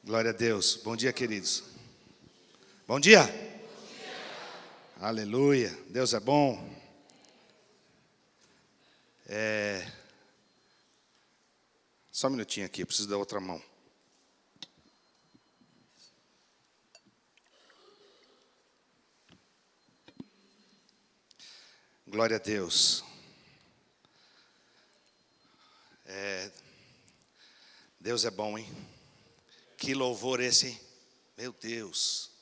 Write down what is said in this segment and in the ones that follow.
Glória a Deus. Bom dia, queridos. Bom dia. Aleluia. Deus é bom. Só um minutinho aqui, eu preciso da outra mão. Glória a Deus. Deus é bom, hein? Que louvor esse, hein? Meu Deus.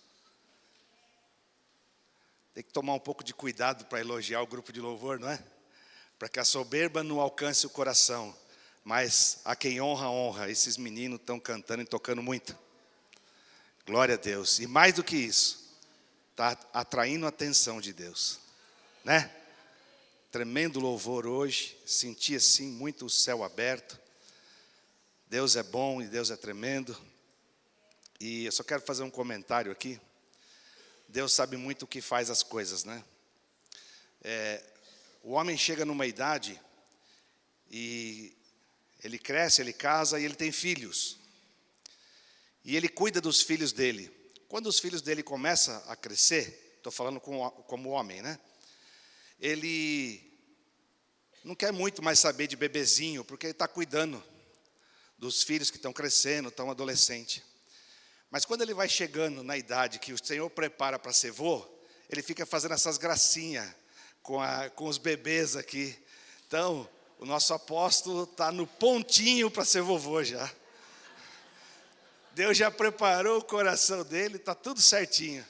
Tem que tomar um pouco de cuidado para elogiar o grupo de louvor, não é? Para que a soberba não alcance o coração. Mas a quem honra, honra. Esses meninos estão cantando e tocando muito. Glória a Deus. E mais do que isso, está atraindo a atenção de Deus. Né? Tremendo louvor hoje. Senti assim muito o céu aberto. Deus é bom e Deus é tremendo. E eu só quero fazer um comentário aqui. Deus sabe muito o que faz as coisas, né? O homem chega numa idade e ele cresce, ele casa e ele tem filhos. E ele cuida dos filhos dele. Quando os filhos dele começam a crescer, estou falando como homem, né? Ele não quer muito mais saber de bebezinho, porque ele está cuidando dos filhos que estão crescendo, estão adolescentes. Mas quando ele vai chegando na idade que o Senhor prepara para ser vô, ele fica fazendo essas gracinhas com os bebês aqui. Então, o nosso apóstolo está no pontinho para ser vovô já. Deus já preparou o coração dele, está tudo certinho.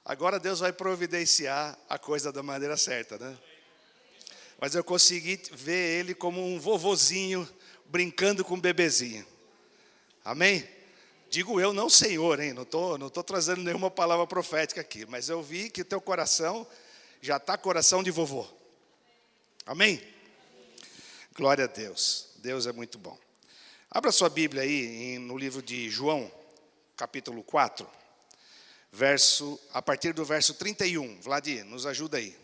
Agora Deus vai providenciar a coisa da maneira certa, né? Mas eu consegui ver ele como um vovozinho brincando com um bebezinho. Amém? Digo eu, não Senhor, hein? Não tô trazendo nenhuma palavra profética aqui. Mas eu vi que o teu coração já está coração de vovô. Amém? Glória a Deus. Deus é muito bom. Abra sua Bíblia aí no livro de João, capítulo 4. A partir do verso 31. Vladir, nos ajuda aí.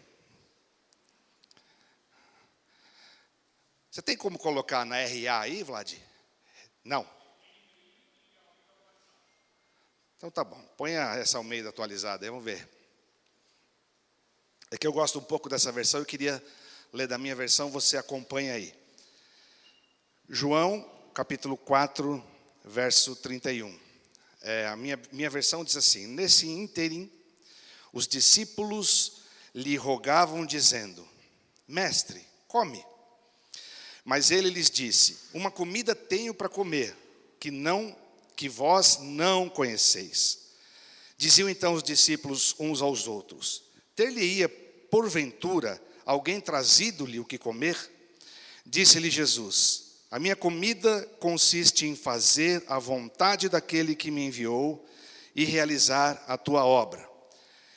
Você tem como colocar na RA aí, Vladir? Não. Então tá bom, põe essa Almeida atualizada aí, vamos ver. É que eu gosto um pouco dessa versão, eu queria ler da minha versão, você acompanha aí. João, capítulo 4, verso 31. A minha versão diz assim: nesse ínterim, os discípulos lhe rogavam dizendo: Mestre, come. Mas ele lhes disse: uma comida tenho para comer, que vós não conheceis. Diziam então os discípulos uns aos outros: ter-lhe-ia porventura alguém trazido-lhe o que comer? Disse-lhe Jesus: a minha comida consiste em fazer a vontade daquele que me enviou e realizar a tua obra.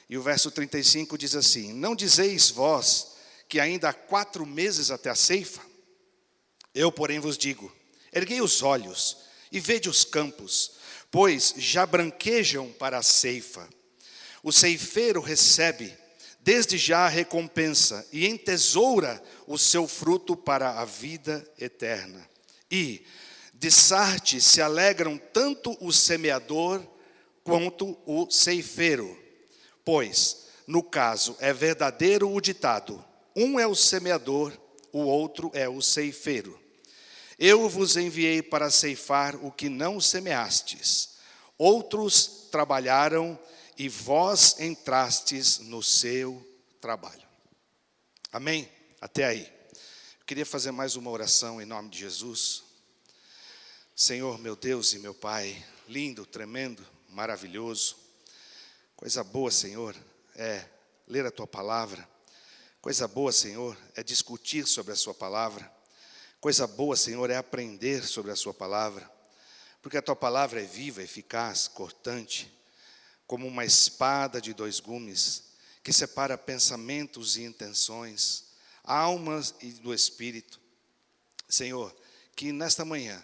E o verso 35 diz assim: não dizeis vós que ainda há 4 meses até a ceifa? Eu, porém, vos digo: erguei os olhos e vede os campos, pois já branquejam para a ceifa. O ceifeiro recebe desde já a recompensa e entesoura o seu fruto para a vida eterna. E de Sarte se alegram tanto o semeador quanto o ceifeiro. Pois, no caso, é verdadeiro o ditado: um é o semeador, o outro é o ceifeiro. Eu vos enviei para ceifar o que não semeastes. Outros trabalharam e vós entrastes no seu trabalho. Amém? Até aí. Eu queria fazer mais uma oração em nome de Jesus. Senhor, meu Deus e meu Pai, lindo, tremendo, maravilhoso. Coisa boa, Senhor, é ler a Tua palavra. Coisa boa, Senhor, é discutir sobre a Sua palavra. Coisa boa, Senhor, é aprender sobre a Sua palavra, porque a Tua palavra é viva, eficaz, cortante, como uma espada de 2 gumes, que separa pensamentos e intenções, almas e do espírito. Senhor, que nesta manhã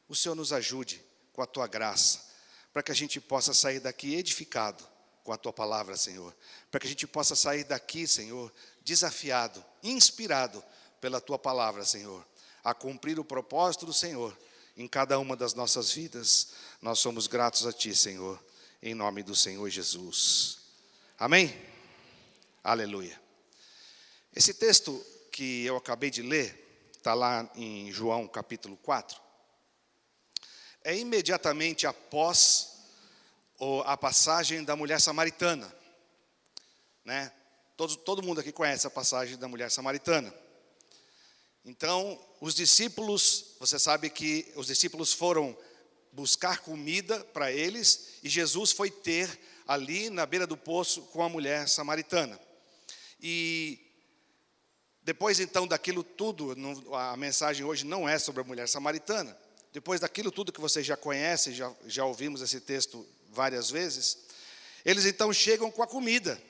o Senhor nos ajude com a Tua graça, para que a gente possa sair daqui edificado com a Tua palavra, Senhor, para que a gente possa sair daqui, Senhor, desafiado, inspirado pela Tua palavra, Senhor, a cumprir o propósito do Senhor em cada uma das nossas vidas. Nós somos gratos a Ti, Senhor, em nome do Senhor Jesus. Amém? Aleluia. Esse texto que eu acabei de ler, está lá em João capítulo 4, é imediatamente após a passagem da mulher samaritana, né? Todo mundo aqui conhece a passagem da mulher samaritana. Então, os discípulos, você sabe que os discípulos foram buscar comida para eles, e Jesus foi ter ali na beira do poço com a mulher samaritana. E depois então daquilo tudo, a mensagem hoje não é sobre a mulher samaritana. Depois daquilo tudo que vocês já conhecem, já ouvimos esse texto várias vezes, eles então chegam com a comida.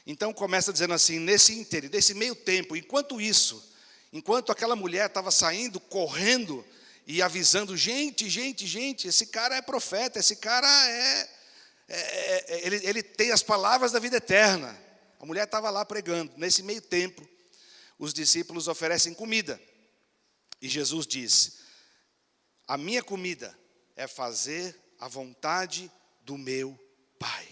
Então começa dizendo assim, nesse meio tempo, enquanto aquela mulher estava saindo, correndo e avisando, gente, esse cara é profeta, esse cara ele tem as palavras da vida eterna. A mulher estava lá pregando. Nesse meio tempo, os discípulos oferecem comida. E Jesus diz, a minha comida é fazer a vontade do meu Pai.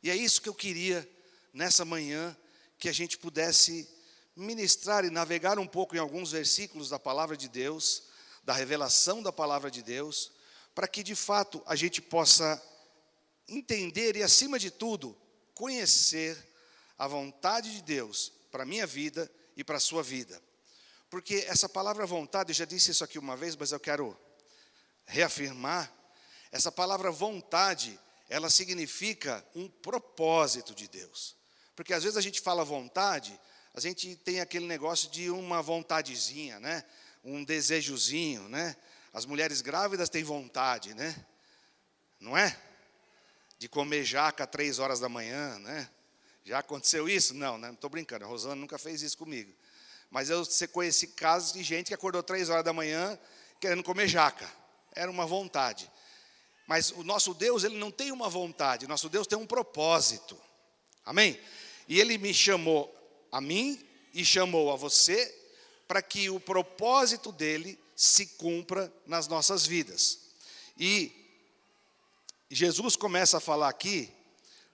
E é isso que eu queria, nessa manhã, que a gente pudesse ministrar e navegar um pouco em alguns versículos da palavra de Deus, da revelação da palavra de Deus, para que de fato a gente possa entender e, acima de tudo, conhecer a vontade de Deus para a minha vida e para a sua vida. Porque essa palavra vontade, eu já disse isso aqui uma vez, mas eu quero reafirmar, essa palavra vontade, ela significa um propósito de Deus. Porque às vezes a gente fala vontade, a gente tem aquele negócio de uma vontadezinha, né? Um desejozinho, né? As mulheres grávidas têm vontade, né? Não é? De comer jaca 3 horas da manhã, né? Já aconteceu isso? Não, né? Não estou brincando, a Rosana nunca fez isso comigo. Mas eu conheci casos de gente que acordou 3 horas da manhã querendo comer jaca. Era uma vontade. Mas o nosso Deus, Ele não tem uma vontade, nosso Deus tem um propósito. Amém? E Ele me chamou a mim e chamou a você para que o propósito dEle se cumpra nas nossas vidas. E Jesus começa a falar aqui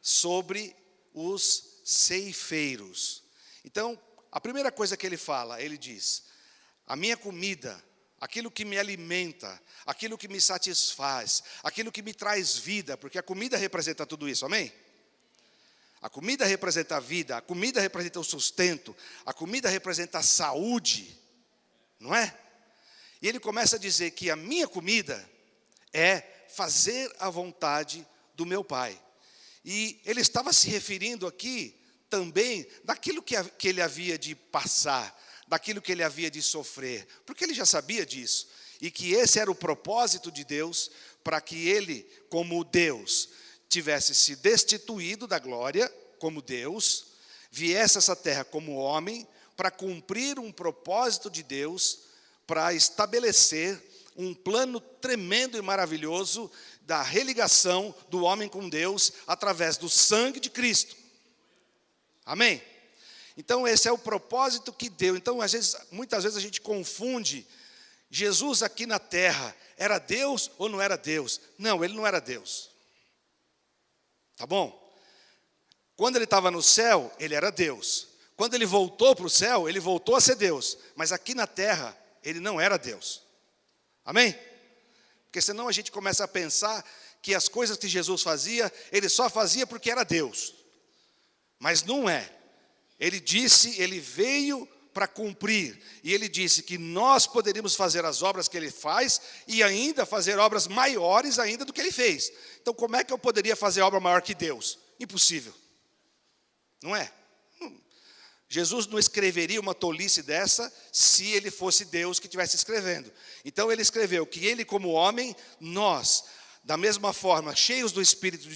sobre os ceifeiros. Então, a primeira coisa que Ele fala, Ele diz, a minha comida, aquilo que me alimenta, aquilo que me satisfaz, aquilo que me traz vida, porque a comida representa tudo isso, amém? A comida representa a vida, a comida representa o sustento, a comida representa a saúde, não é? E ele começa a dizer que a minha comida é fazer a vontade do meu Pai. E ele estava se referindo aqui também daquilo que ele havia de passar, daquilo que ele havia de sofrer, porque ele já sabia disso, e que esse era o propósito de Deus, para que ele, como Deus, tivesse se destituído da glória, como Deus, viesse a essa terra como homem, para cumprir um propósito de Deus, para estabelecer um plano tremendo e maravilhoso da religação do homem com Deus, através do sangue de Cristo. Amém? Então esse é o propósito que deu. Então muitas vezes a gente confunde, Jesus aqui na terra, era Deus ou não era Deus? Não, Ele não era Deus. Tá bom? Quando Ele estava no céu, Ele era Deus. Quando Ele voltou para o céu, Ele voltou a ser Deus. Mas aqui na terra, Ele não era Deus. Amém? Porque senão a gente começa a pensar que as coisas que Jesus fazia, Ele só fazia porque era Deus. Mas não é. Ele disse, Ele veio para cumprir. E Ele disse que nós poderíamos fazer as obras que Ele faz e ainda fazer obras maiores ainda do que Ele fez. Então como é que eu poderia fazer obra maior que Deus? Impossível. Não é? Jesus não escreveria uma tolice dessa se Ele fosse Deus que estivesse escrevendo. Então Ele escreveu que Ele como homem, nós, da mesma forma, cheios do Espírito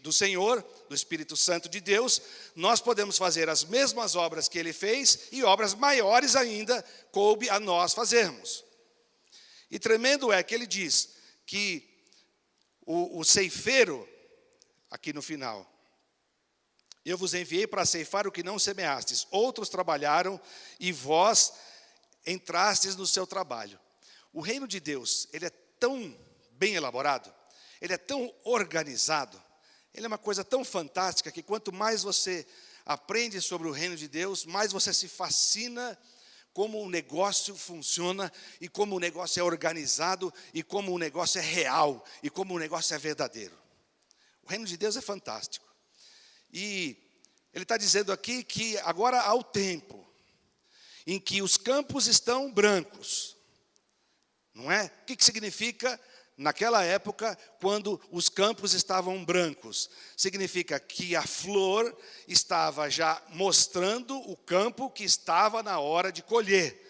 do Senhor, do Espírito Santo de Deus, nós podemos fazer as mesmas obras que Ele fez e obras maiores ainda coube a nós fazermos. E tremendo é que Ele diz que o ceifeiro, aqui no final, eu vos enviei para ceifar o que não semeastes, outros trabalharam e vós entrastes no seu trabalho. O reino de Deus, ele é tão bem elaborado, ele é tão organizado, ele é uma coisa tão fantástica que quanto mais você aprende sobre o reino de Deus, mais você se fascina como o negócio funciona e como o negócio é organizado e como o negócio é real e como o negócio é verdadeiro. O reino de Deus é fantástico. E ele está dizendo aqui que agora há o tempo em que os campos estão brancos. Não é? O que significa naquela época, quando os campos estavam brancos? Significa que a flor estava já mostrando o campo que estava na hora de colher.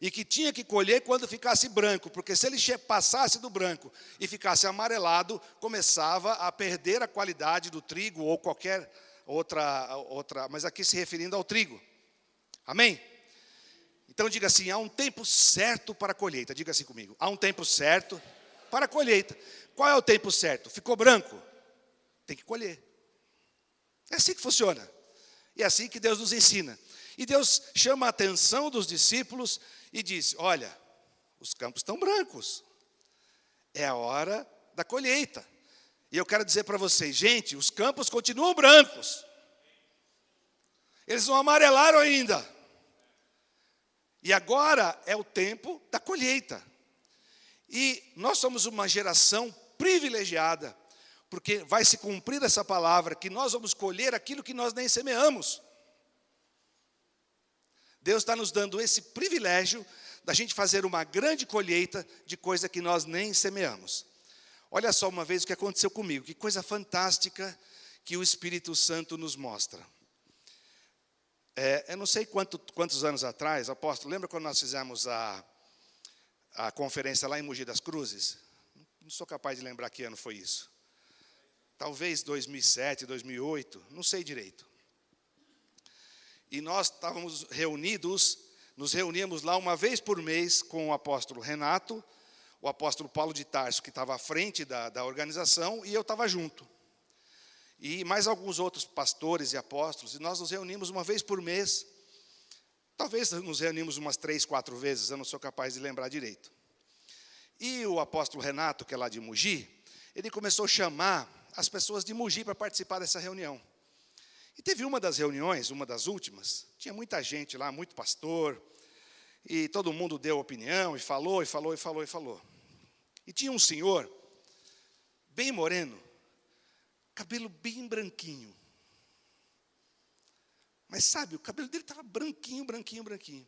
E que tinha que colher quando ficasse branco, porque se ele passasse do branco e ficasse amarelado, começava a perder a qualidade do trigo ou qualquer outra, mas aqui se referindo ao trigo. Amém? Então diga assim, há um tempo certo para a colheita. Diga assim comigo, há um tempo certo para a colheita. Qual é o tempo certo? Ficou branco? Tem que colher. É assim que funciona. E é assim que Deus nos ensina. E Deus chama a atenção dos discípulos e diz, olha, os campos estão brancos. É a hora da colheita. E eu quero dizer para vocês, gente, os campos continuam brancos. Eles não amarelaram ainda. E agora é o tempo da colheita. E nós somos uma geração privilegiada, porque vai se cumprir essa palavra, que nós vamos colher aquilo que nós nem semeamos. Deus está nos dando esse privilégio da gente fazer uma grande colheita de coisa que nós nem semeamos. Olha só uma vez o que aconteceu comigo, que coisa fantástica que o Espírito Santo nos mostra. Eu não sei quantos anos atrás, apóstolo, lembra quando nós fizemos a conferência lá em Mogi das Cruzes? Não sou capaz de lembrar que ano foi isso. Talvez 2007, 2008, não sei direito. E nós estávamos reunidos, nos reuníamos lá uma vez por mês com o apóstolo Renato, o apóstolo Paulo de Tarso, que estava à frente da organização, e eu estava junto. E mais alguns outros pastores e apóstolos, e nós nos reunimos uma vez por mês. Talvez nos reunimos umas 3, 4 vezes, eu não sou capaz de lembrar direito. E o apóstolo Renato, que é lá de Mogi, ele começou a chamar as pessoas de Mogi para participar dessa reunião. E teve uma das reuniões, uma das últimas, tinha muita gente lá, muito pastor, e todo mundo deu opinião, e falou, e falou, e falou, e falou. E tinha um senhor, bem moreno, cabelo bem branquinho. Mas sabe, o cabelo dele estava branquinho, branquinho, branquinho.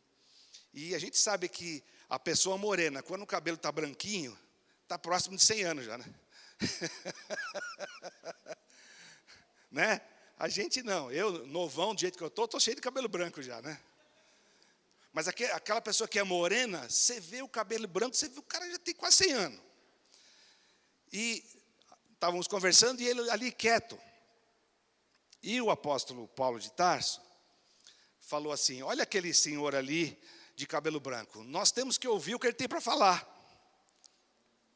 E a gente sabe que a pessoa morena, quando o cabelo está branquinho, está próximo de 100 anos já, né? Né? A gente não, eu, novão, do jeito que eu estou cheio de cabelo branco já, né? Mas aquela pessoa que é morena, você vê o cabelo branco, você vê o cara já tem quase 100 anos. E estávamos conversando e ele ali quieto. E o apóstolo Paulo de Tarso falou assim, olha aquele senhor ali de cabelo branco, nós temos que ouvir o que ele tem para falar.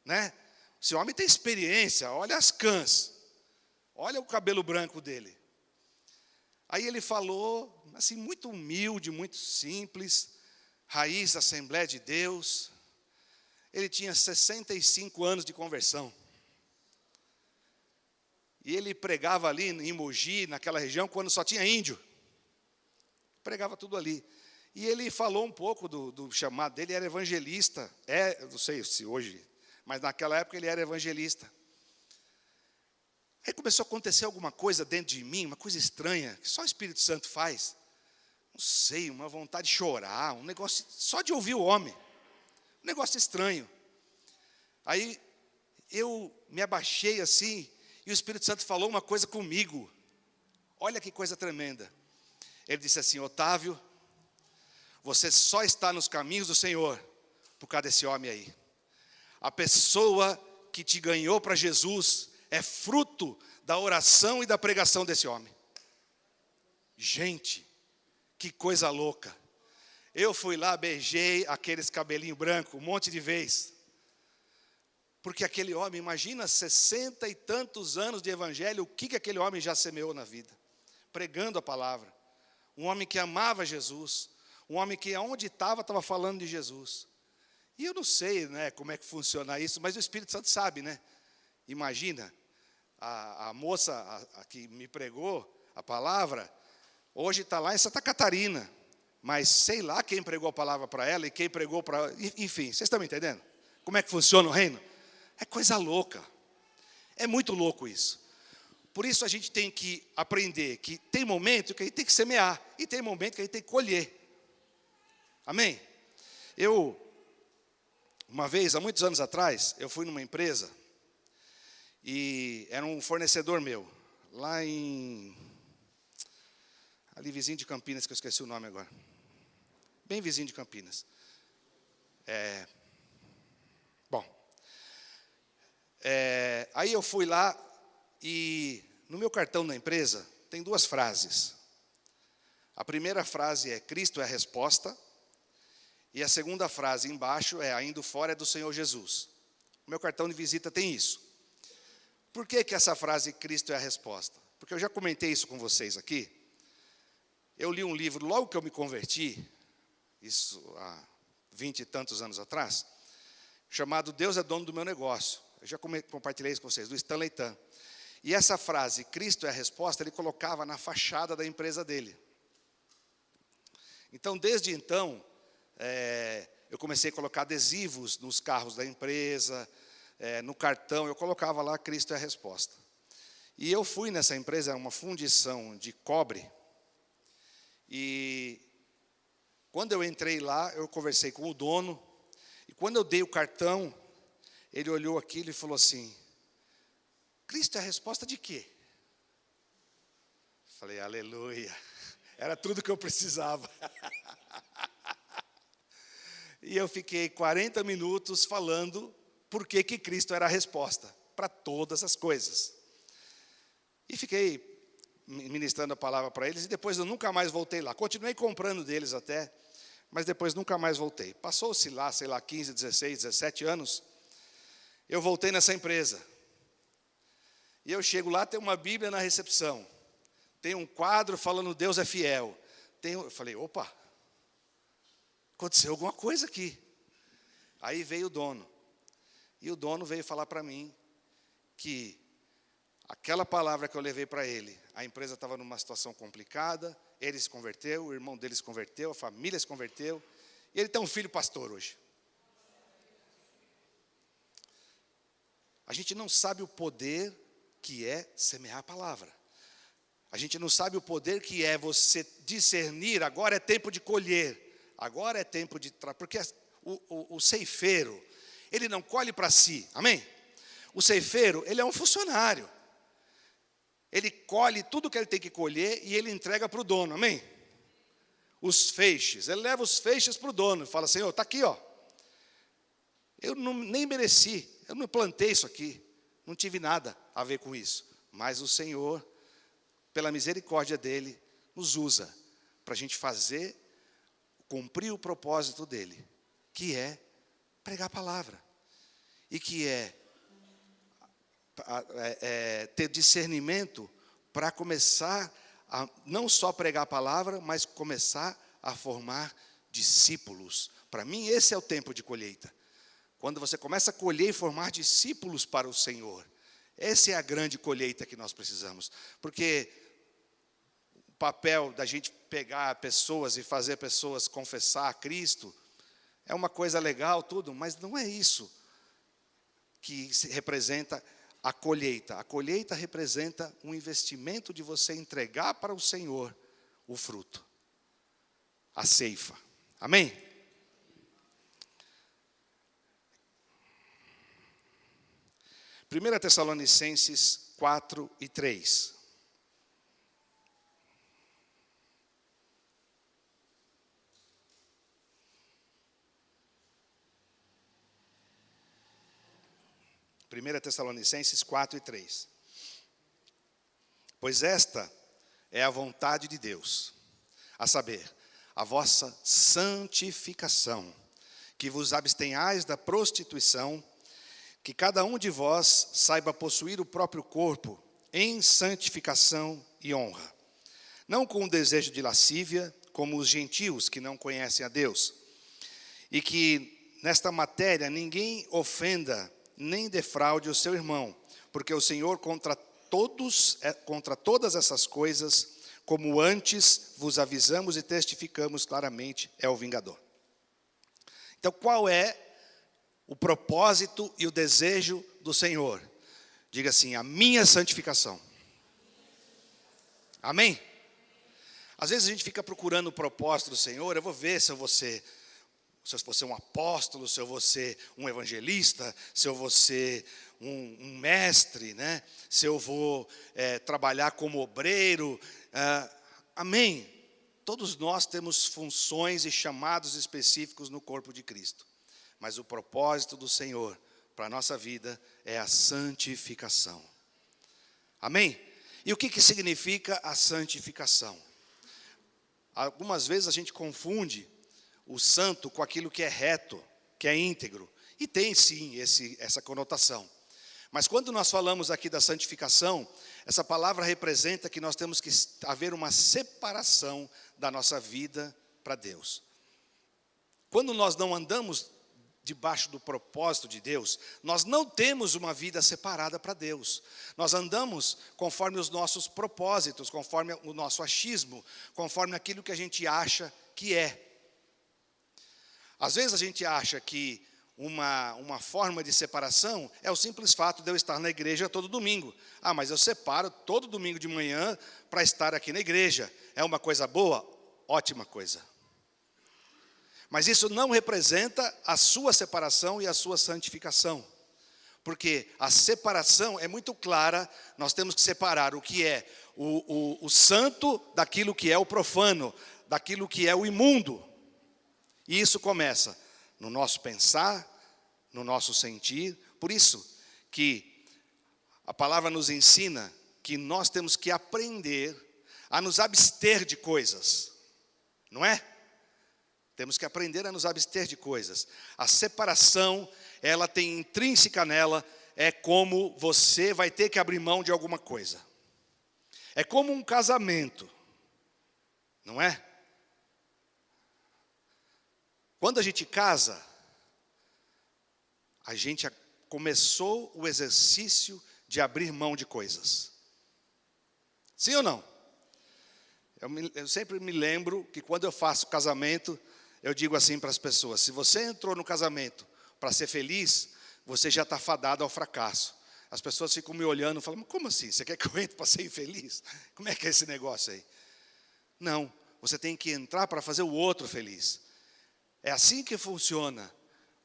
Né? Esse homem tem experiência, olha as cãs, olha o cabelo branco dele. Aí ele falou, assim, muito humilde, muito simples, raiz da Assembleia de Deus. Ele tinha 65 anos de conversão. E ele pregava ali em Mogi, naquela região, quando só tinha índio. Pregava tudo ali. E ele falou um pouco do chamado dele, era evangelista. Não sei se hoje, mas naquela época ele era evangelista. Aí começou a acontecer alguma coisa dentro de mim, uma coisa estranha, que só o Espírito Santo faz. Não sei, uma vontade de chorar, um negócio, só de ouvir o homem. Um negócio estranho. Aí eu me abaixei assim, e o Espírito Santo falou uma coisa comigo. Olha que coisa tremenda. Ele disse assim, Otávio, você só está nos caminhos do Senhor por causa desse homem aí. A pessoa que te ganhou para Jesus é fruto da oração e da pregação desse homem. Gente, que coisa louca. Eu fui lá, beijei aqueles cabelinhos brancos, um monte de vezes. Porque aquele homem, imagina 60 e tantos anos de evangelho, o que aquele homem já semeou na vida? Pregando a palavra. Um homem que amava Jesus. Um homem que aonde estava falando de Jesus. E eu não sei, né, como é que funciona isso, mas o Espírito Santo sabe, né? Imagina, a moça que me pregou a palavra, hoje está lá em Santa Catarina, mas sei lá quem pregou a palavra para ela e quem pregou para... Enfim, vocês estão me entendendo? Como é que funciona o reino? É coisa louca, é muito louco isso. Por isso a gente tem que aprender que tem momento que a gente tem que semear, e tem momento que a gente tem que colher. Amém? Uma vez, há muitos anos atrás, eu fui numa empresa, e era um fornecedor meu, lá ali vizinho de Campinas, que eu esqueci o nome agora. Bem vizinho de Campinas. Aí eu fui lá, e no meu cartão da empresa tem 2 frases. A primeira frase é: Cristo é a resposta. E a segunda frase embaixo é: ainda fora é do Senhor Jesus. O meu cartão de visita tem isso. Por que essa frase Cristo é a resposta? Porque eu já comentei isso com vocês aqui. Eu li um livro logo que eu me converti, isso há 20 e tantos anos atrás, chamado Deus é dono do meu negócio. Eu já compartilhei isso com vocês, do Stanley Tan. E essa frase, Cristo é a resposta, ele colocava na fachada da empresa dele. Então, desde então, eu comecei a colocar adesivos nos carros da empresa, no cartão, eu colocava lá, Cristo é a resposta. E eu fui nessa empresa, era uma fundição de cobre, e quando eu entrei lá, eu conversei com o dono, e quando eu dei o cartão, ele olhou aquilo e falou assim: Cristo é a resposta de quê? Falei, aleluia, era tudo que eu precisava. E eu fiquei 40 minutos falando por que Cristo era a resposta para todas as coisas. E fiquei ministrando a palavra para eles, e depois eu nunca mais voltei lá. Continuei comprando deles até, mas depois nunca mais voltei. Passou-se lá, sei lá, 15, 16, 17 anos, eu voltei nessa empresa. E eu chego lá, tem uma Bíblia na recepção, tem um quadro falando Deus é fiel. Eu falei, opa, aconteceu alguma coisa aqui. Aí veio o dono. E o dono veio falar para mim que aquela palavra que eu levei para ele, a empresa estava numa situação complicada, ele se converteu, o irmão dele se converteu, a família se converteu, e ele tem um filho pastor hoje. A gente não sabe o poder que é semear a palavra. A gente não sabe o poder que é você discernir, agora é tempo de colher, agora é tempo de... Porque o ceifeiro, ele não colhe para si, amém? O ceifeiro, ele é um funcionário. Ele colhe tudo que ele tem que colher e ele entrega para o dono, amém? Os feixes, ele leva os feixes para o dono e fala, Senhor, está aqui, ó. Eu nem mereci, eu não plantei isso aqui, não tive nada a ver com isso. Mas o Senhor, pela misericórdia dele, nos usa para a gente cumprir o propósito dele, que é pregar a palavra. E que é ter discernimento para começar a não só pregar a palavra, mas começar a formar discípulos. Para mim, esse é o tempo de colheita. Quando você começa a colher e formar discípulos para o Senhor. Essa é a grande colheita que nós precisamos. Porque o papel da gente pegar pessoas e fazer pessoas confessar a Cristo é uma coisa legal, tudo, mas não é isso que representa a colheita. A colheita representa um investimento de você entregar para o Senhor o fruto, a ceifa. Amém? Primeira Tessalonicenses 4 e 3. Primeira Tessalonicenses 4 e 3. Pois esta é a vontade de Deus, a saber, a vossa santificação, que vos abstenhais da prostituição, que cada um de vós saiba possuir o próprio corpo em santificação e honra, não com o desejo de lascívia, como os gentios que não conhecem a Deus, e que nesta matéria, ninguém ofenda nem defraude o seu irmão, porque o Senhor contra todas essas coisas, como antes vos avisamos e testificamos claramente, é o vingador. Então, qual é o propósito e o desejo do Senhor? Diga assim: a minha santificação. Amém? Às vezes a gente fica procurando o propósito do Senhor. Eu vou ver se eu vou ser um apóstolo, se eu vou ser um evangelista, se eu vou ser um mestre, né? Se eu vou trabalhar como obreiro. Amém? Todos nós temos funções e chamados específicos no corpo de Cristo. Mas o propósito do Senhor para a nossa vida é a santificação. Amém? E o que significa a santificação? Algumas vezes a gente confunde o santo com aquilo que é reto, que é íntegro. E tem sim essa conotação. Mas quando nós falamos aqui da santificação, essa palavra representa que nós temos que haver uma separação da nossa vida para Deus. Quando nós não andamos debaixo do propósito de Deus, nós não temos uma vida separada para Deus. Nós andamos conforme os nossos propósitos, conforme o nosso achismo, conforme aquilo que a gente acha que é. Às vezes a gente acha que uma forma de separação é o simples fato de eu estar na igreja todo domingo. Mas eu separo todo domingo de manhã para estar aqui na igreja. É uma coisa boa? Ótima coisa. Mas isso não representa a sua separação e a sua santificação. Porque a separação é muito clara, nós temos que separar o que é o santo daquilo que é o profano, daquilo que é o imundo. E isso começa no nosso pensar, no nosso sentir. Por isso que a palavra nos ensina que nós temos que aprender a nos abster de coisas. Não é? Temos que aprender a nos abster de coisas. A separação, ela tem intrínseca nela, é como você vai ter que abrir mão de alguma coisa. É como um casamento, não é? Quando a gente casa, a gente começou o exercício de abrir mão de coisas. Sim ou não? Eu sempre me lembro que quando eu faço casamento, eu digo assim para as pessoas: se você entrou no casamento para ser feliz, você já está fadado ao fracasso. As pessoas ficam me olhando e falam: mas como assim? Você quer que eu entre para ser infeliz? Como é que é esse negócio aí? Não, você tem que entrar para fazer o outro feliz. É assim que funciona.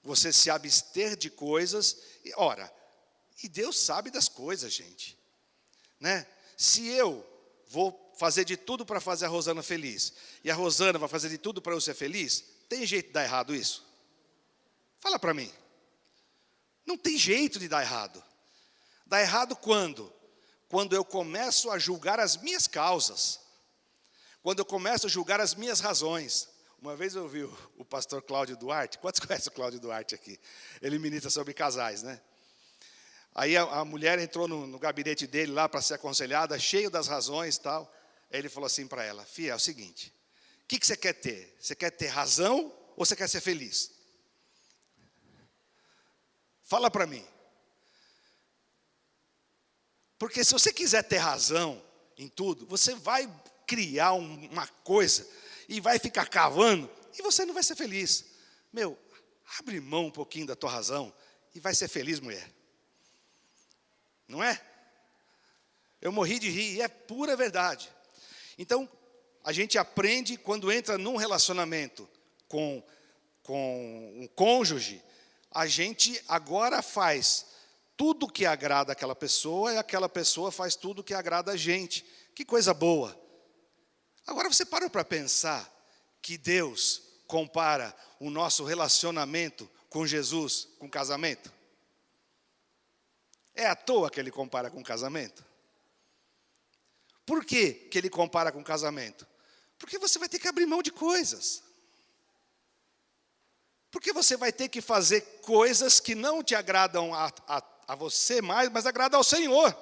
Você se abster de coisas. E Deus sabe das coisas, gente. Né? Se eu vou fazer de tudo para fazer a Rosana feliz, e a Rosana vai fazer de tudo para eu ser feliz, tem jeito de dar errado isso? Fala para mim. Não tem jeito de dar errado. Dá errado quando? Quando eu começo a julgar as minhas causas. Quando eu começo a julgar as minhas razões. Uma vez eu ouvi o pastor Cláudio Duarte. Quantos conhecem o Cláudio Duarte aqui? Ele ministra sobre casais, né? Aí a mulher entrou no gabinete dele lá para ser aconselhada, cheio das razões e tal. Aí ele falou assim para ela: filha, é o seguinte, o que você quer ter? Você quer ter razão ou você quer ser feliz? Fala para mim. Porque se você quiser ter razão em tudo, você vai criar uma coisa e vai ficar cavando e você não vai ser feliz. Abre mão um pouquinho da tua razão e vai ser feliz, mulher. Não é? Eu morri de rir, e é pura verdade. Então, a gente aprende quando entra num relacionamento com um cônjuge, a gente agora faz tudo que agrada aquela pessoa e aquela pessoa faz tudo que agrada a gente. Que coisa boa. Agora você parou para pensar que Deus compara o nosso relacionamento com Jesus com casamento? É à toa que ele compara com casamento? Por que ele compara com casamento? Porque você vai ter que abrir mão de coisas. Porque você vai ter que fazer coisas que não te agradam a você mais, mas agradam ao Senhor.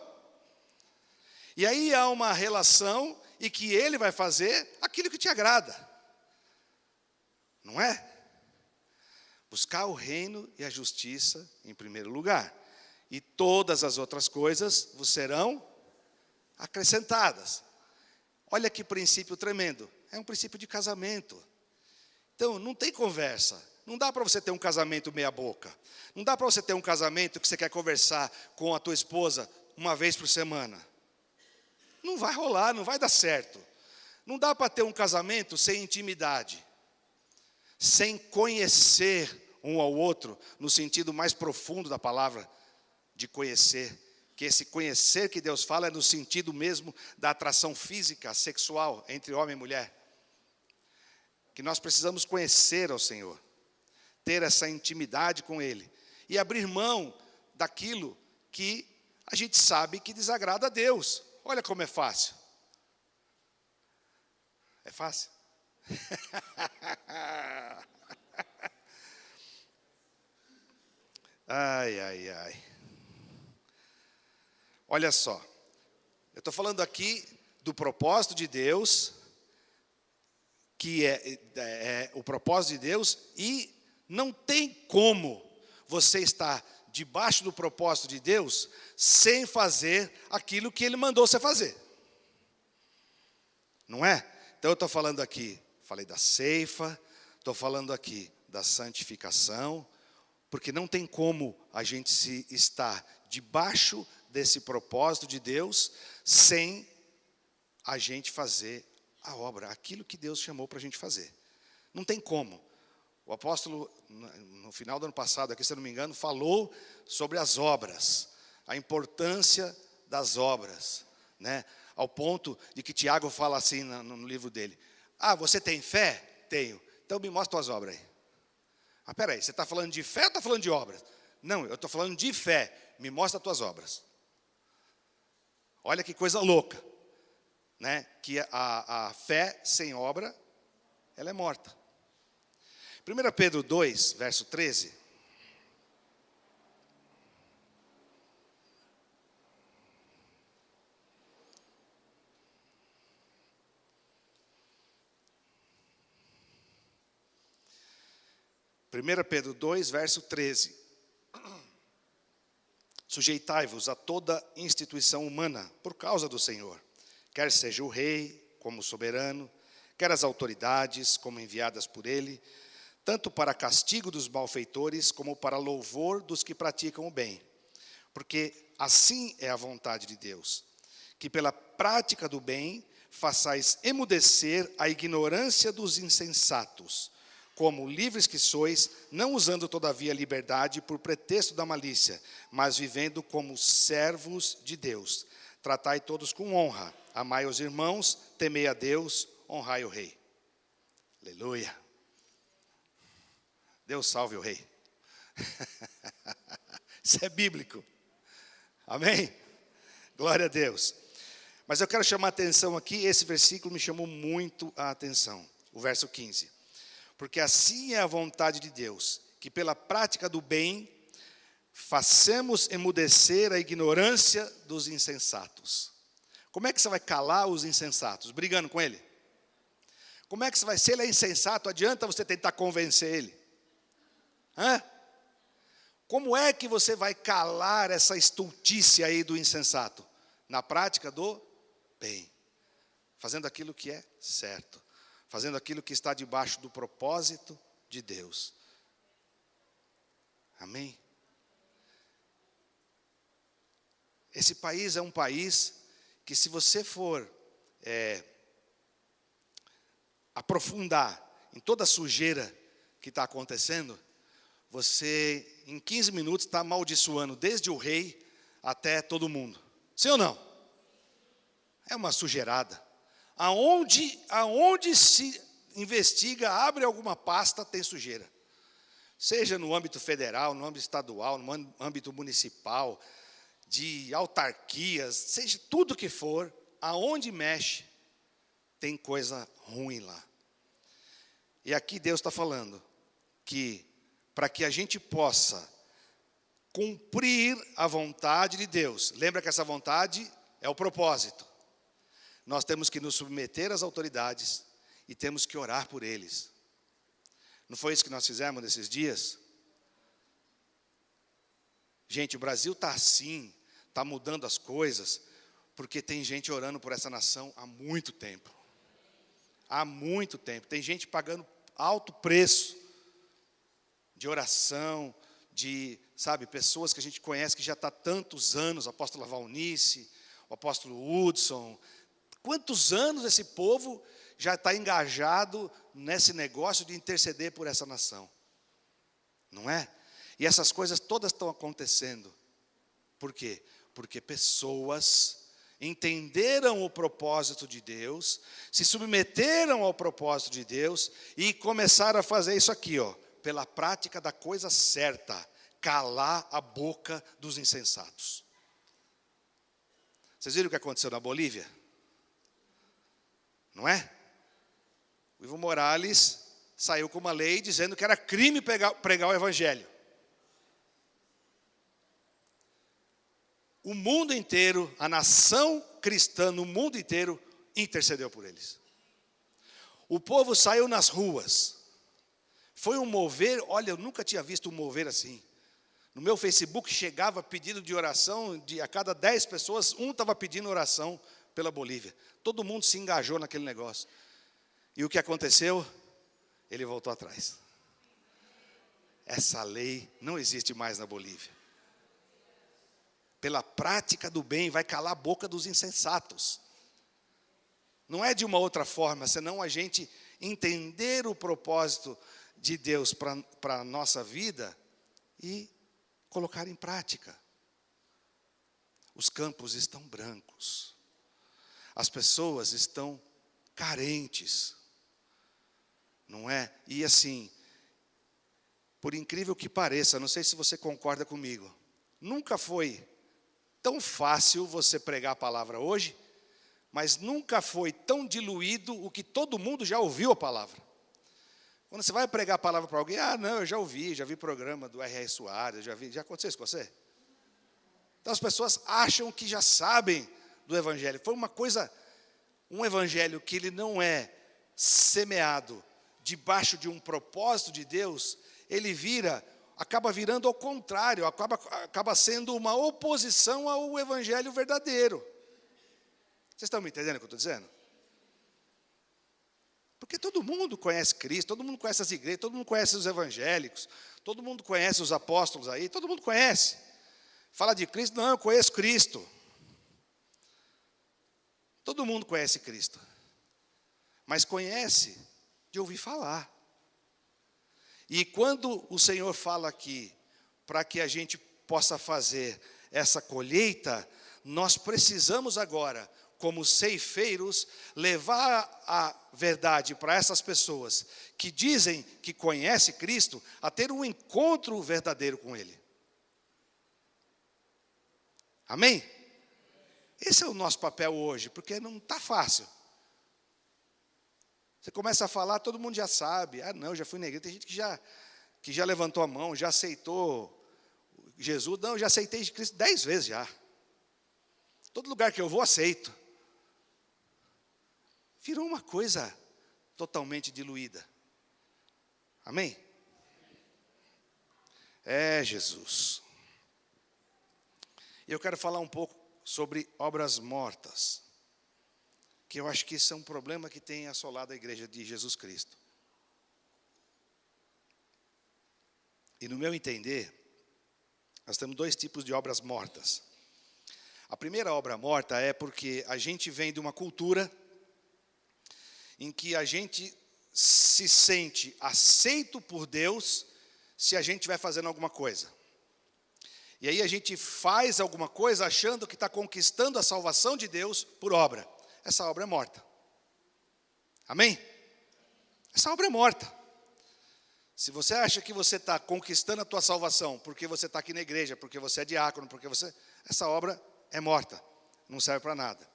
E aí há uma relação e que Ele vai fazer aquilo que te agrada. Não é? buscar o reino e a justiça em primeiro lugar. E todas as outras coisas vos serão acrescentadas. Olha que princípio tremendo. É um princípio de casamento. Então, não tem conversa. Não dá para você ter um casamento meia boca. Não dá para você ter um casamento que você quer conversar com a tua esposa uma vez por semana. Não vai rolar, não vai dar certo. Não dá para ter um casamento sem intimidade. Sem conhecer um ao outro, no sentido mais profundo da palavra, de conhecer. Que esse conhecer que Deus fala é no sentido mesmo da atração física, sexual, entre homem e mulher. Que nós precisamos conhecer ao Senhor, ter essa intimidade com Ele, e abrir mão daquilo que a gente sabe que desagrada a Deus. Olha como é fácil. É fácil? Ai, ai, ai. Olha só, eu estou falando aqui do propósito de Deus, que é o propósito de Deus, e não tem como você estar debaixo do propósito de Deus sem fazer aquilo que Ele mandou você fazer. Não é? Então eu estou falando aqui, falei da ceifa, estou falando aqui da santificação, porque não tem como a gente se estar debaixo desse propósito de Deus sem a gente fazer a obra, aquilo que Deus chamou para a gente fazer. Não tem como. O apóstolo, no final do ano passado, aqui se eu não me engano, falou sobre as obras, a importância das obras, né? Ao ponto de que Tiago fala assim no livro dele: ah, você tem fé? Tenho. Então me mostra tuas obras aí. Ah, peraí, você está falando de fé ou está falando de obras? Não, eu estou falando de fé. Me mostra tuas obras. Olha que coisa louca, né? Que a fé sem obra, ela é morta. 1 Pedro 2, verso 13. Primeira Pedro 2, verso 13. Sujeitai-vos a toda instituição humana por causa do Senhor, quer seja o rei como soberano, quer as autoridades como enviadas por ele, tanto para castigo dos malfeitores como para louvor dos que praticam o bem. Porque assim é a vontade de Deus, que pela prática do bem façais emudecer a ignorância dos insensatos, como livres que sois, não usando todavia a liberdade por pretexto da malícia, mas vivendo como servos de Deus. Tratai todos com honra, amai os irmãos, temei a Deus, honrai o rei. Aleluia. Deus salve o rei. Isso é bíblico. Amém? Glória a Deus. Mas eu quero chamar a atenção aqui, esse versículo me chamou muito a atenção. O verso 15. Porque assim é a vontade de Deus, que pela prática do bem, façamos emudecer a ignorância dos insensatos. Como é que você vai calar os insensatos? Brigando com ele? Como é que você vai, se ele é insensato, adianta você tentar convencer ele? Hã? Como é que você vai calar essa estultícia aí do insensato? Na prática do bem. Fazendo aquilo que é certo. Fazendo aquilo que está debaixo do propósito de Deus. Amém? Esse país é um país que, se você for aprofundar em toda a sujeira que está acontecendo, você, em 15 minutos, está amaldiçoando desde o rei até todo mundo. Sim ou não? É uma sujeirada. Aonde se investiga, abre alguma pasta, tem sujeira. Seja no âmbito federal, no âmbito estadual, no âmbito municipal, de autarquias, seja tudo que for, aonde mexe, tem coisa ruim lá. E aqui Deus está falando que, para que a gente possa cumprir a vontade de Deus, lembra que essa vontade é o propósito. Nós temos que nos submeter às autoridades e temos que orar por eles. Não foi isso que nós fizemos nesses dias? Gente, o Brasil está assim, está mudando as coisas, porque tem gente orando por essa nação há muito tempo. Há muito tempo. Tem gente pagando alto preço de oração, de, sabe, pessoas que a gente conhece que já está há tantos anos, o apóstolo Valnice, o apóstolo Hudson. Quantos anos esse povo já está engajado nesse negócio de interceder por essa nação? Não é? E essas coisas todas estão acontecendo. Por quê? Porque pessoas entenderam o propósito de Deus, se submeteram ao propósito de Deus e começaram a fazer isso aqui, ó, pela prática da coisa certa, calar a boca dos insensatos. Vocês viram o que aconteceu na Bolívia? Não é? O Evo Morales saiu com uma lei dizendo que era crime pregar o evangelho. O mundo inteiro, a nação cristã no mundo inteiro, intercedeu por eles. O povo saiu nas ruas. Foi um mover, olha, eu nunca tinha visto um mover assim. No meu Facebook chegava pedido de oração, a cada 10 pessoas, um estava pedindo oração pela Bolívia. Todo mundo se engajou naquele negócio. E o que aconteceu? Ele voltou atrás. Essa lei não existe mais na Bolívia. Pela prática do bem, vai calar a boca dos insensatos. Não é de uma outra forma, senão a gente entender o propósito de Deus para a nossa vida e colocar em prática. Os campos estão brancos. As pessoas estão carentes. Não é? E assim, por incrível que pareça, não sei se você concorda comigo, nunca foi tão fácil você pregar a palavra hoje, mas nunca foi tão diluído o que todo mundo já ouviu a palavra. Quando você vai pregar a palavra para alguém, não, eu já vi programa do R.R. Soares, já aconteceu isso com você? Então as pessoas acham que já sabem do evangelho. Foi um evangelho que ele não é semeado debaixo de um propósito de Deus, ele acaba virando ao contrário, acaba sendo uma oposição ao evangelho verdadeiro. Vocês estão me entendendo o que eu estou dizendo? Porque todo mundo conhece Cristo, todo mundo conhece as igrejas, todo mundo conhece os evangélicos, todo mundo conhece os apóstolos aí, todo mundo conhece. Fala de Cristo, não, eu conheço Cristo. Todo mundo conhece Cristo, mas conhece de ouvir falar. E quando o Senhor fala aqui, para que a gente possa fazer essa colheita, nós precisamos agora, como ceifeiros, levar a verdade para essas pessoas que dizem que conhecem Cristo, a ter um encontro verdadeiro com Ele. Amém? Esse é o nosso papel hoje, porque não está fácil. Você começa a falar, todo mundo já sabe. Não, já fui na igreja. Tem gente que já levantou a mão, já aceitou Jesus. Não, eu já aceitei Cristo 10 vezes já. Todo lugar que eu vou, aceito. Virou uma coisa totalmente diluída. Amém? Jesus. Eu quero falar um pouco sobre obras mortas, que eu acho que isso é um problema que tem assolado a igreja de Jesus Cristo. E no meu entender, nós temos 2 tipos de obras mortas. A primeira obra morta é porque a gente vem de uma cultura em que a gente se sente aceito por Deus se a gente estiver fazendo alguma coisa. E aí a gente faz alguma coisa achando que está conquistando a salvação de Deus por obra. Essa obra é morta. Amém? Essa obra é morta. Se você acha que você está conquistando a tua salvação porque você está aqui na igreja, porque você é diácono, essa obra é morta. Não serve para nada.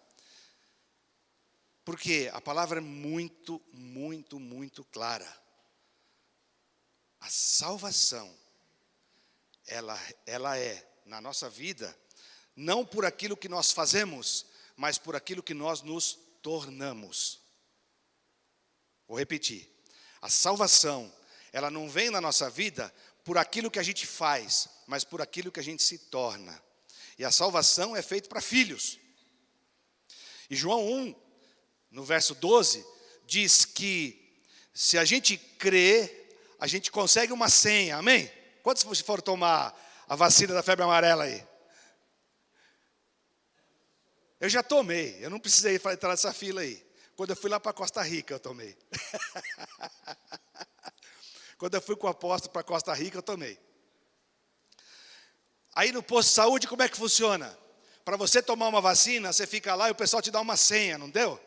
Porque a palavra é muito, muito, muito clara. A salvação, ela é, na nossa vida, não por aquilo que nós fazemos, mas por aquilo que nós nos tornamos. Vou repetir. A salvação, ela não vem na nossa vida por aquilo que a gente faz, mas por aquilo que a gente se torna. E a salvação é feita para filhos. E João 1, no verso 12, diz que se a gente crer, a gente consegue uma senha, amém? Quantos foram tomar a vacina da febre amarela aí? Eu já tomei, eu não precisei entrar nessa fila aí. Quando eu fui lá para Costa Rica, eu tomei. Quando eu fui com o apóstolo para Costa Rica, eu tomei. Aí no posto de saúde, como é que funciona? Para você tomar uma vacina, você fica lá e o pessoal te dá uma senha, não deu?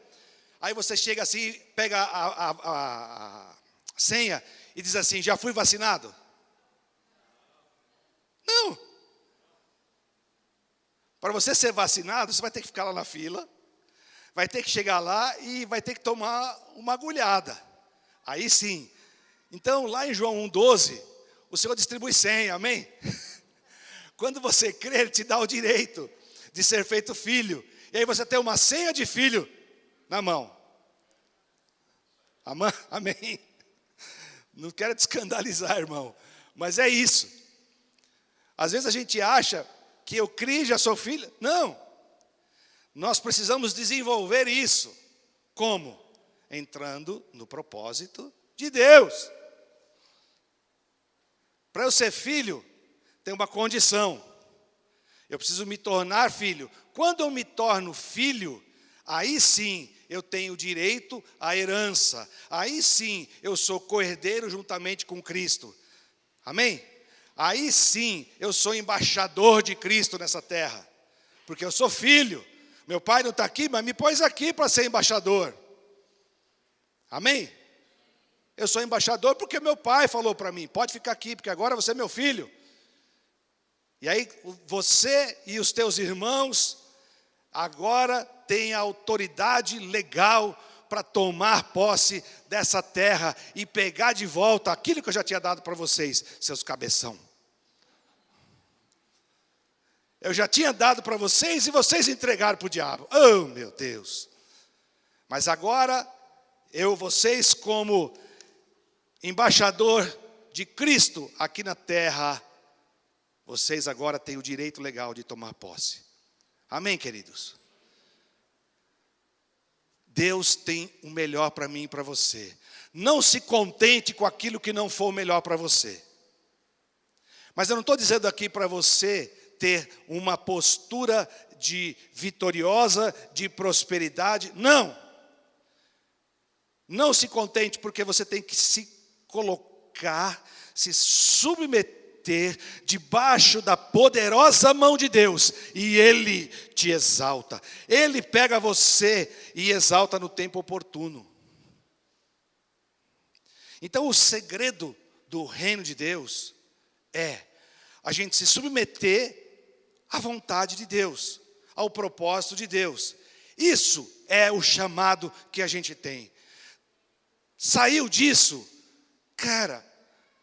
Aí você chega assim, pega a senha e diz assim, já fui vacinado? Não. Para você ser vacinado, você vai ter que ficar lá na fila, vai ter que chegar lá e vai ter que tomar uma agulhada. Aí sim. Então, lá em João 1,12, o Senhor distribui senha, amém? Quando você crê, Ele te dá o direito de ser feito filho. E aí você tem uma senha de filho na mão. Amém? Não quero te escandalizar, irmão, mas é isso. Às vezes a gente acha que eu criei, já sou filho. Não. Nós precisamos desenvolver isso. Como? Entrando no propósito de Deus. Para eu ser filho, tem uma condição. Eu preciso me tornar filho. Quando eu me torno filho, aí sim eu tenho direito à herança. Aí sim eu sou co-herdeiro juntamente com Cristo. Amém? Aí sim eu sou embaixador de Cristo nessa terra. Porque eu sou filho. Meu pai não está aqui, mas me pôs aqui para ser embaixador. Amém? Eu sou embaixador porque meu pai falou para mim, pode ficar aqui, porque agora você é meu filho. E aí você e os teus irmãos agora têm a autoridade legal para tomar posse dessa terra e pegar de volta aquilo que eu já tinha dado para vocês, seus cabeção. Eu já tinha dado para vocês e vocês entregaram para o diabo. Oh, meu Deus. Mas agora, vocês como embaixador de Cristo aqui na terra, vocês agora têm o direito legal de tomar posse. Amém, queridos? Deus tem o melhor para mim e para você. Não se contente com aquilo que não for o melhor para você. Mas eu não estou dizendo aqui para você ter uma postura de vitoriosa, de prosperidade. Não. Não se contente, porque você tem que se colocar, se submeter debaixo da poderosa mão de Deus, e Ele te exalta. Ele pega você e exalta no tempo oportuno. Então o segredo do reino de Deus é a gente se submeter à vontade de Deus, ao propósito de Deus. Isso é o chamado que a gente tem. Saiu disso, cara,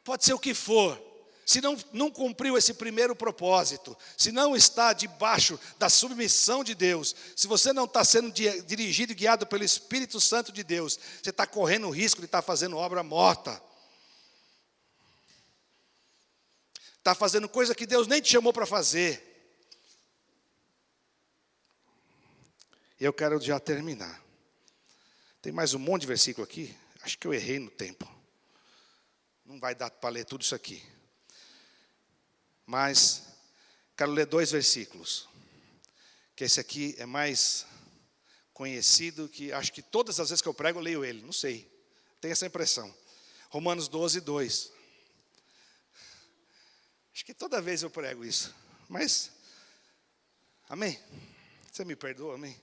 pode ser o que for. Se não cumpriu esse primeiro propósito, se não está debaixo da submissão de Deus, se você não está sendo dirigido e guiado pelo Espírito Santo de Deus, você está correndo o risco de estar fazendo obra morta. Está fazendo coisa que Deus nem te chamou para fazer. Eu quero já terminar. Tem mais um monte de versículo aqui. Acho que eu errei no tempo. Não vai dar para ler tudo isso aqui. Mas quero ler 2 versículos. Que esse aqui é mais conhecido, que acho que todas as vezes que eu prego eu leio ele. Não sei. Tenho essa impressão. Romanos 12, 2. Acho que toda vez eu prego isso. Mas, amém? Você me perdoa, amém?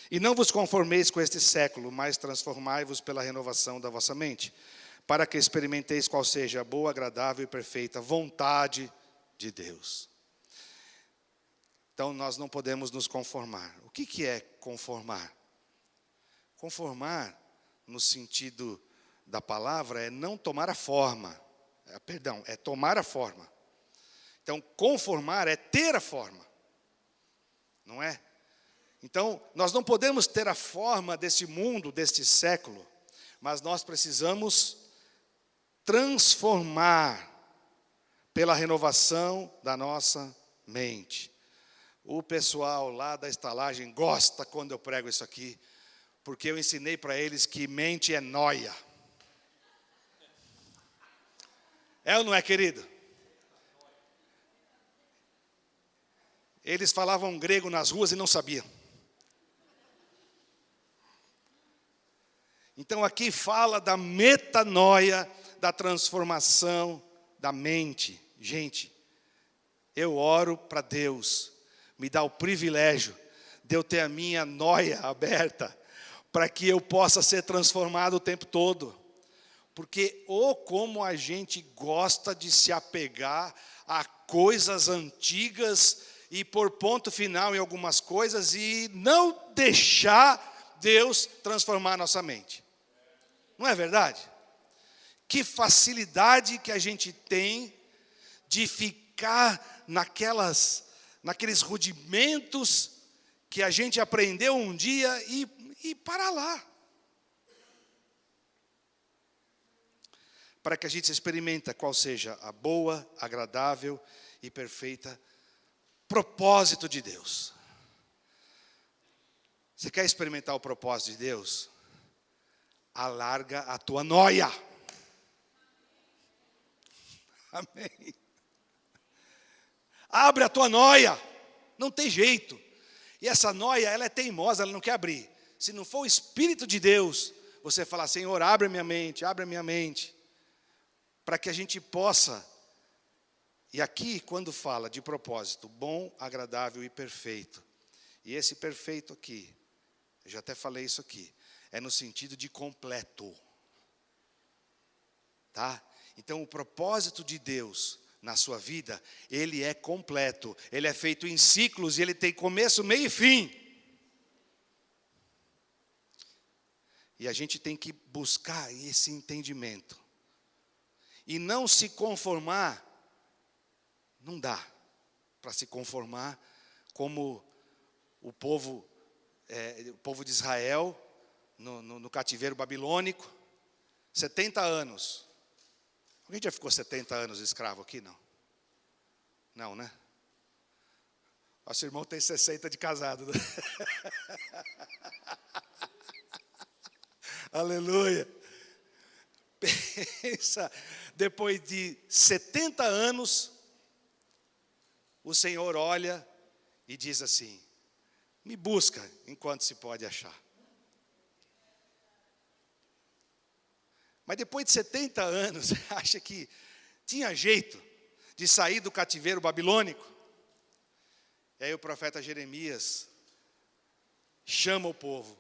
E não vos conformeis com este século, mas transformai-vos pela renovação da vossa mente, para que experimenteis qual seja a boa, agradável e perfeita vontade de Deus. Então, nós não podemos nos conformar. O que é conformar? Conformar, no sentido da palavra, é não tomar a forma. É tomar a forma. Então, conformar é ter a forma. Não é? Então, nós não podemos ter a forma desse mundo, deste século, mas nós precisamos transformar pela renovação da nossa mente. O pessoal lá da estalagem gosta quando eu prego isso aqui, porque eu ensinei para eles que mente é nóia. É ou não é, querido? Eles falavam grego nas ruas e não sabiam. Então aqui fala da metanoia, da transformação da mente. Gente, eu oro para Deus me dar o privilégio de eu ter a minha noia aberta, para que eu possa ser transformado o tempo todo. Porque, como a gente gosta de se apegar a coisas antigas e pôr ponto final em algumas coisas e não deixar Deus transformar nossa mente. Não é verdade? Que facilidade que a gente tem de ficar naqueles rudimentos que a gente aprendeu um dia e parar lá. Para que a gente experimenta qual seja a boa, agradável e perfeita propósito de Deus. Você quer experimentar o propósito de Deus? Alarga a tua noia. Amém. Abre a tua noia. Não tem jeito. E essa noia, ela é teimosa, ela não quer abrir. Se não for o Espírito de Deus, você fala, Senhor, abre a minha mente. Para que a gente possa, e aqui quando fala de propósito, bom, agradável e perfeito, e esse perfeito aqui, eu já até falei isso aqui, é no sentido de completo, tá? Então o propósito de Deus na sua vida, ele é completo, ele é feito em ciclos e ele tem começo, meio e fim. E a gente tem que buscar esse entendimento. E não se conformar, não dá para se conformar como o povo de Israel no cativeiro babilônico, 70 anos. Alguém já ficou 70 anos escravo aqui? Não. Não, né? Nosso irmão tem 60 de casado. Né? Aleluia. Pensa, depois de 70 anos, o Senhor olha e diz assim, me busca enquanto se pode achar. Mas depois de 70 anos, acha que tinha jeito de sair do cativeiro babilônico? E aí o profeta Jeremias chama o povo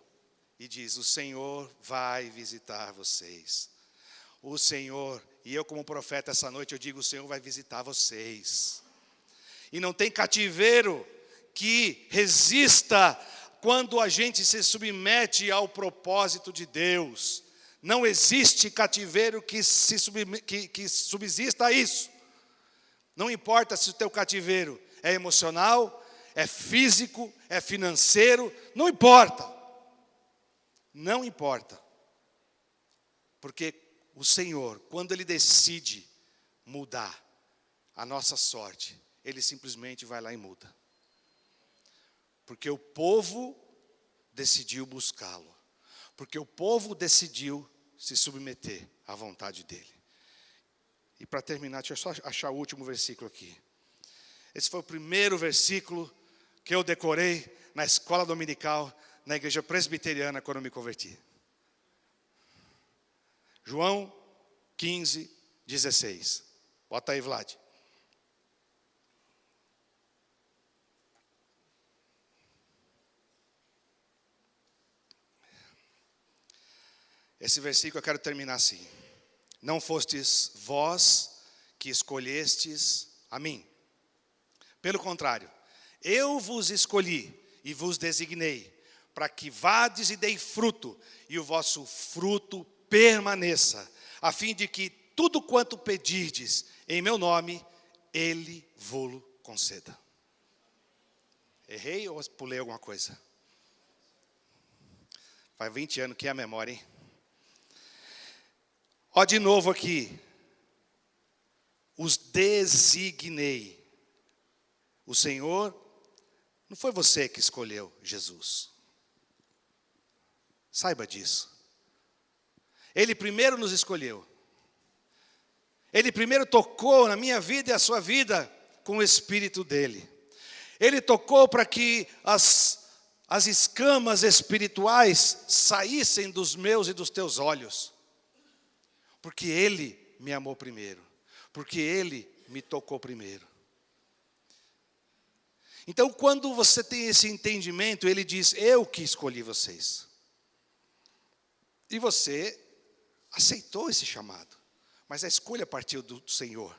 e diz, o Senhor vai visitar vocês. O Senhor, e eu como profeta essa noite, eu digo, o Senhor vai visitar vocês. E não tem cativeiro que resista quando a gente se submete ao propósito de Deus. Não existe cativeiro que subsista a isso. Não importa se o teu cativeiro é emocional, é físico, é financeiro, não importa. Não importa. Porque o Senhor, quando Ele decide mudar a nossa sorte, Ele simplesmente vai lá e muda. Porque o povo decidiu buscá-lo. Porque o povo decidiu se submeter à vontade dEle. E para terminar, deixa eu só achar o último versículo aqui. Esse foi o primeiro versículo que eu decorei na escola dominical, na igreja presbiteriana, quando eu me converti. João 15, 16. Bota aí, Vlad. Esse versículo eu quero terminar assim. Não fostes vós que escolhestes a mim. Pelo contrário, eu vos escolhi e vos designei, para que vades e dei fruto, e o vosso fruto permaneça, a fim de que tudo quanto pedirdes em meu nome, Ele vô-lo conceda. Errei ou pulei alguma coisa? Faz 20 anos que é a memória, hein? Ó, de novo aqui. os designei. O Senhor, não foi você que escolheu Jesus. Saiba disso. Ele primeiro nos escolheu. Ele primeiro tocou na minha vida e a sua vida com o Espírito dele. Ele tocou para que as escamas espirituais saíssem dos meus e dos teus olhos. Porque Ele me amou primeiro. Porque Ele me tocou primeiro. Então, quando você tem esse entendimento, Ele diz, eu que escolhi vocês. E você aceitou esse chamado. Mas a escolha partiu do Senhor.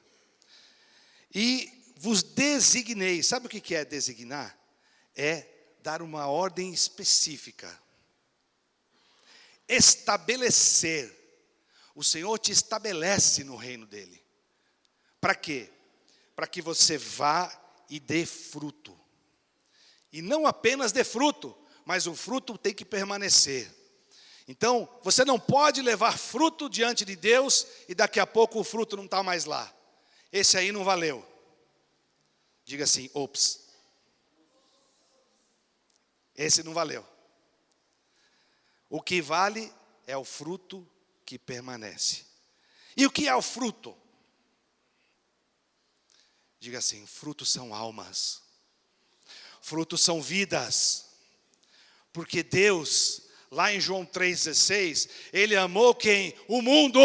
E vos designei. Sabe o que é designar? É dar uma ordem específica. Estabelecer. O Senhor te estabelece no reino dele. Para quê? Para que você vá e dê fruto. E não apenas dê fruto, mas o fruto tem que permanecer. Então, você não pode levar fruto diante de Deus e daqui a pouco o fruto não está mais lá. Esse aí não valeu. Diga assim, ops. Esse não valeu. O que vale é o fruto que permanece. E o que é o fruto? Diga assim, frutos são almas. Frutos são vidas. Porque Deus, lá em João 3,16, Ele amou quem? O mundo.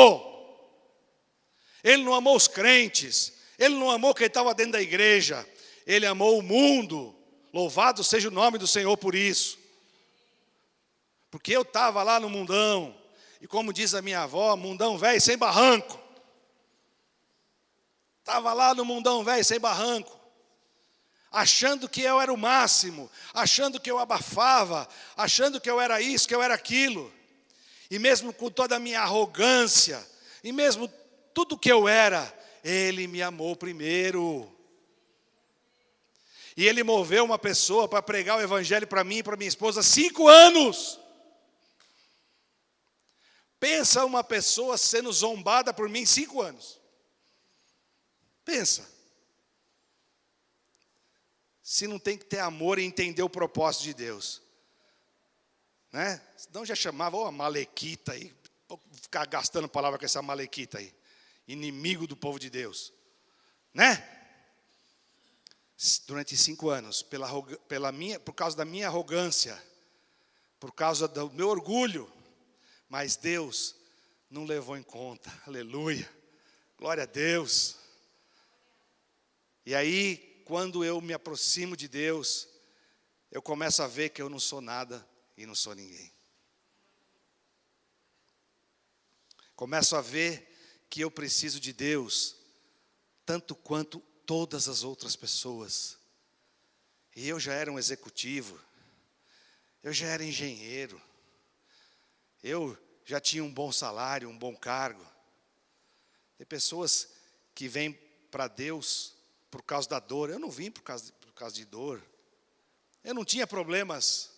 Ele não amou os crentes. Ele não amou quem estava dentro da igreja. Ele amou o mundo. Louvado seja o nome do Senhor por isso. Porque eu estava lá no mundão. E como diz a minha avó, mundão velho sem barranco. Estava lá no mundão velho sem barranco. Achando que eu era o máximo. Achando que eu abafava. Achando que eu era isso, que eu era aquilo. E mesmo com toda a minha arrogância. E mesmo tudo que eu era. Ele me amou primeiro. E Ele moveu uma pessoa para pregar o evangelho para mim e para minha esposa 5 anos. Pensa uma pessoa sendo zombada por mim 5 anos. Pensa. Se não tem que ter amor e entender o propósito de Deus. Né? Senão já chamava, a malequita aí. Vou ficar gastando palavra com essa malequita aí. Inimigo do povo de Deus. Né? Durante 5 anos, por causa da minha arrogância, por causa do meu orgulho, mas Deus não levou em conta, aleluia, glória a Deus. E aí, quando eu me aproximo de Deus, eu começo a ver que eu não sou nada e não sou ninguém. Começo a ver que eu preciso de Deus, tanto quanto todas as outras pessoas. E eu já era um executivo, eu já era engenheiro, eu já tinha um bom salário, um bom cargo. Tem pessoas que vêm para Deus por causa da dor. Eu não vim por causa de dor. Eu não tinha problemas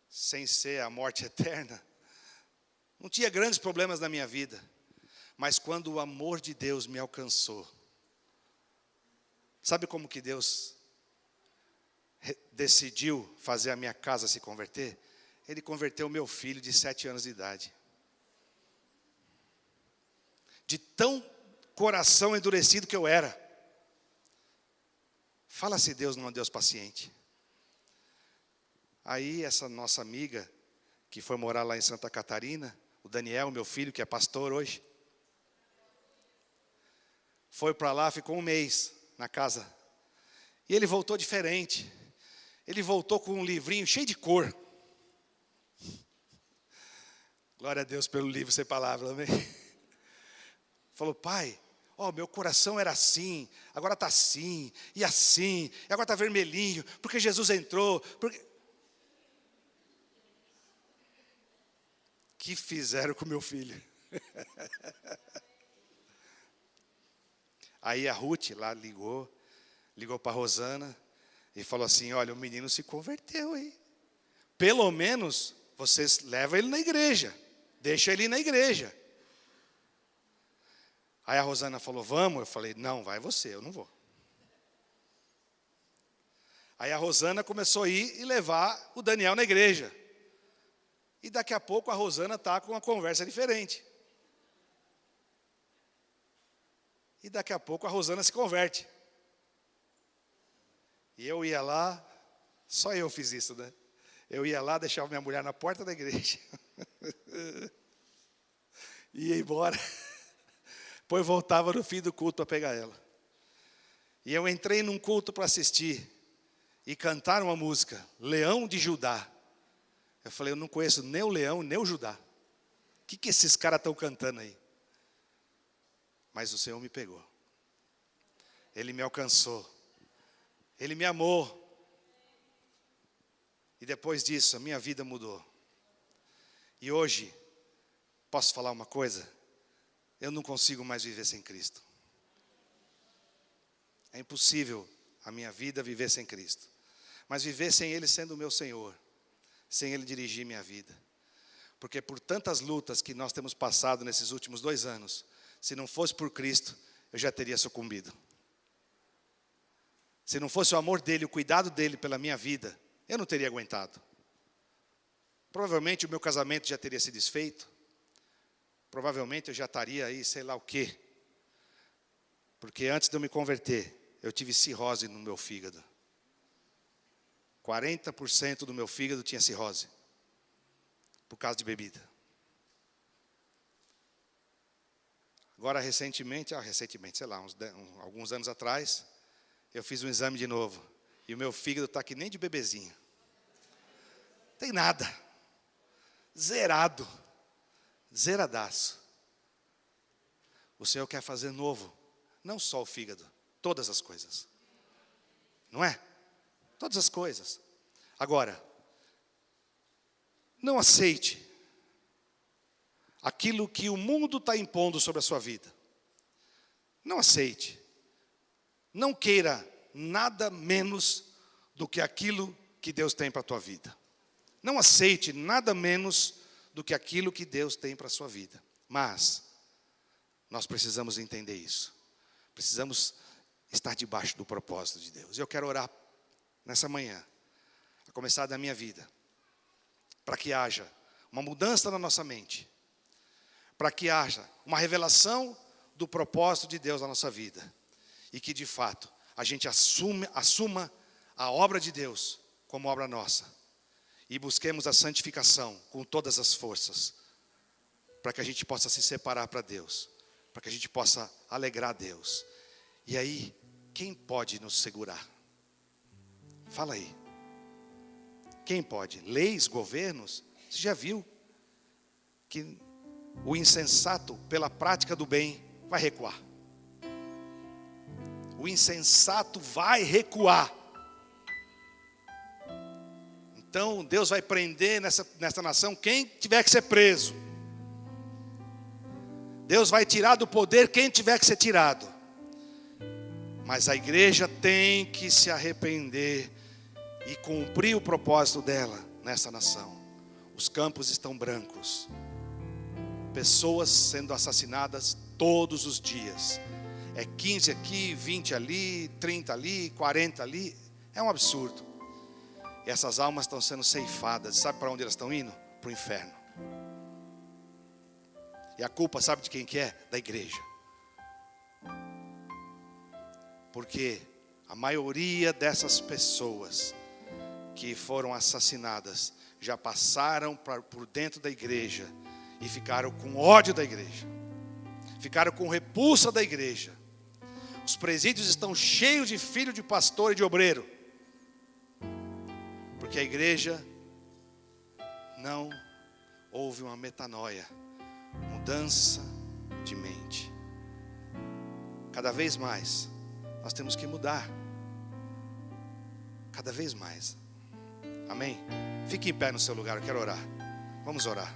sem ser a morte eterna. Não tinha grandes problemas na minha vida. Mas quando o amor de Deus me alcançou, sabe como que Deus decidiu fazer a minha casa se converter? Ele converteu meu filho de 7 anos de idade. De tão coração endurecido que eu era. Fala se Deus não é um Deus paciente. Aí essa nossa amiga, que foi morar lá em Santa Catarina, o Daniel, meu filho, que é pastor hoje, foi para lá, ficou 1 mês na casa. E ele voltou diferente. Ele voltou com um livrinho cheio de cor. Glória a Deus pelo livro sem palavras, amém? Falou, pai, meu coração era assim, agora está assim, e agora está vermelhinho, porque Jesus entrou. Que fizeram com meu filho? Aí a Ruth lá ligou para a Rosana e falou assim, olha, o menino se converteu aí. Pelo menos vocês levam ele na igreja, deixa ele ir na igreja. Aí a Rosana falou, vamos? Eu falei, não, vai você, eu não vou. Aí a Rosana começou a ir e levar o Daniel na igreja. E daqui a pouco a Rosana está com uma conversa diferente. E daqui a pouco a Rosana se converte. E eu ia lá, só eu fiz isso, né? Eu ia lá, deixava minha mulher na porta da igreja. Ia embora. Depois voltava no fim do culto para pegar ela. E eu entrei num culto para assistir. E cantaram uma música, Leão de Judá. Eu falei, eu não conheço nem o leão, nem o Judá. O que esses caras estão cantando aí? Mas o Senhor me pegou. Ele me alcançou. Ele me amou. E depois disso, a minha vida mudou. E hoje, posso falar uma coisa? Eu não consigo mais viver sem Cristo. É impossível a minha vida viver sem Cristo. Mas viver sem Ele sendo o meu Senhor. Sem Ele dirigir minha vida. Porque por tantas lutas que nós temos passado nesses últimos 2 anos, se não fosse por Cristo, eu já teria sucumbido. Se não fosse o amor dEle, o cuidado dEle pela minha vida, eu não teria aguentado. Provavelmente o meu casamento já teria se desfeito. Provavelmente eu já estaria aí, sei lá o quê. Porque antes de eu me converter, eu tive cirrose no meu fígado. 40% do meu fígado tinha cirrose. Por causa de bebida. Agora recentemente, sei lá, alguns anos atrás, eu fiz um exame de novo. E o meu fígado está que nem de bebezinho. Tem nada. Zerado. Zeradaço. O Senhor quer fazer novo. Não só o fígado. Todas as coisas. Não é? Todas as coisas. Agora, não aceite aquilo que o mundo está impondo sobre a sua vida. Não aceite. Não queira nada menos do que aquilo que Deus tem para a tua vida. Não aceite nada menos do que aquilo que Deus tem para a sua vida. Mas, nós precisamos entender isso. Precisamos estar debaixo do propósito de Deus. Eu quero orar nessa manhã, a começar da minha vida, para que haja uma mudança na nossa mente, para que haja uma revelação do propósito de Deus na nossa vida, e que de fato a gente assuma a obra de Deus como obra nossa, e busquemos a santificação com todas as forças, para que a gente possa se separar para Deus, para que a gente possa alegrar Deus. E aí, quem pode nos segurar? Fala aí. Quem pode? Leis, governos? Você já viu que o insensato, pela prática do bem, vai recuar. O insensato vai recuar. Então, Deus vai prender nessa nação quem tiver que ser preso. Deus vai tirar do poder quem tiver que ser tirado. Mas a igreja tem que se arrepender e cumprir o propósito dela nessa nação. Os campos estão brancos. Pessoas sendo assassinadas todos os dias. É 15 aqui, 20 ali, 30 ali, 40 ali. É um absurdo. E essas almas estão sendo ceifadas. Sabe para onde elas estão indo? Para o inferno. E a culpa, sabe de quem que é? Da igreja. Porque a maioria dessas pessoas que foram assassinadas já passaram por dentro da igreja e ficaram com ódio da igreja, ficaram com repulsa da igreja. Os presídios estão cheios de filho de pastor e de obreiro, porque a igreja não houve uma metanoia, mudança de mente. Cada vez mais nós temos que mudar, cada vez mais. Amém? Fique em pé no seu lugar, eu quero orar. Vamos orar.